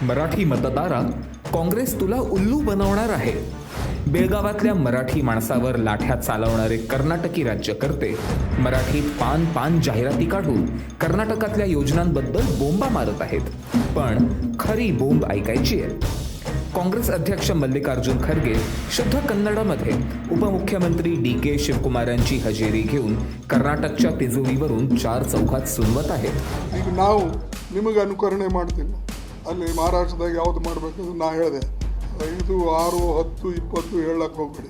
मराठी मतदारा, काँग्रेस तुला उल्लू बनवणार आहे. बेळगावातल्या मराठी माणसावर लाठ्या चालवणारे कर्नाटकी राज्यकर्ते मराठीत पान पान जाहिराती काढून कर्नाटकातल्या योजनांबद्दल बोंबा मारत आहेत. पण खरी बोंब ऐकायची आहे. काँग्रेस अध्यक्ष मल्लिकार्जुन खरगे शुद्ध कन्नडमध्ये उपमुख्यमंत्री DK शिवकुमारांची हजेरी घेऊन कर्नाटकच्या तिजोरीवरून चार चौघात सुनवत आहेत. ಈಗ ನಾವು ನಿಮಗೆ ಅನುಕರಣೆ ಮಾಡ್ತೀನಿ. ಅಲ್ಲಿ ಮಹಾರಾಷ್ಟ್ರದಾಗ ಯಾವ್ದು ಮಾಡಬೇಕು ನಾ ಹೇಳಿದೆ. 5, 6, 10, 20 ಹೇಳಕ್ಕೆ ಹೋಗ್ಬೇಡಿ.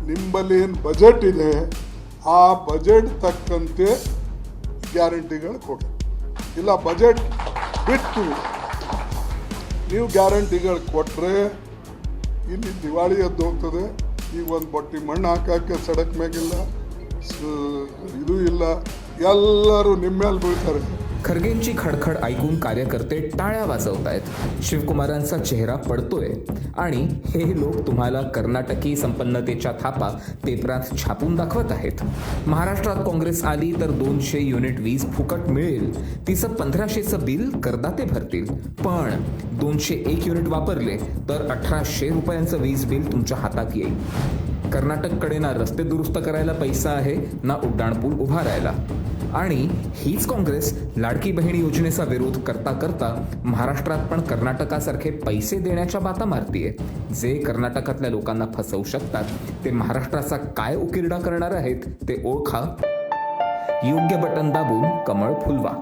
ನಿಮ್ಮಲ್ಲಿ ಏನು ಬಜೆಟ್ ಇದೆ ಆ ಬಜೆಟ್ ತಕ್ಕಂತೆ ಗ್ಯಾರಂಟಿಗಳು ಕೊಡಿ. ಇಲ್ಲ ಬಜೆಟ್ ಬಿಟ್ಟು ನೀವು ಗ್ಯಾರಂಟಿಗಳು ಕೊಟ್ಟರೆ ಇಲ್ಲಿ ದಿವಾಳಿ ಎದ್ದು ಹೋಗ್ತದೆ. ಈಗ ಒಂದು ಬಟ್ಟಿ ಮಣ್ಣು ಹಾಕೋಕ್ಕೆ ಸಡಕ್ ಮ್ಯಾಗಿಲ್ಲ, ಇದು ಇಲ್ಲ, ಎಲ್ಲರೂ ನಿಮ್ಮ ಮೇಲೆ ಬೀಳ್ತಾರೆ. खरगेंची खडखड ऐकून कार्यकर्ते टाळ्या वाजवतायत. शिवकुमारांचा चेहरा पडतोय आणि हे लोक तुम्हाला कर्नाटकी संपन्नतेच्या थापा पेपरात छापून दाखवत आहेत. महाराष्ट्रात काँग्रेस आली तर 200 युनिट वीज फुकट मिळेल. तिचं 1500चं बिल करदाते भरतील. पण 201 युनिट वापरले तर 1800 रुपयांचं वीज बिल तुमच्या हातात येईल. कर्नाटककडे ना रस्ते दुरुस्त करायला पैसा आहे ना उड्डाणपूल उभारायला. आणि हीच काँग्रेस लाडकी बहीण योजनेचा विरोध करता करता महाराष्ट्रात पण कर्नाटकासारखे पैसे देण्याच्या बाता मारतीये. जे कर्नाटकातल्या लोकांना फसवू शकतात ते महाराष्ट्राचा काय उकिरडा करणार आहेत ते ओळखा. योग्य बटन दाबून कमळ फुलवा.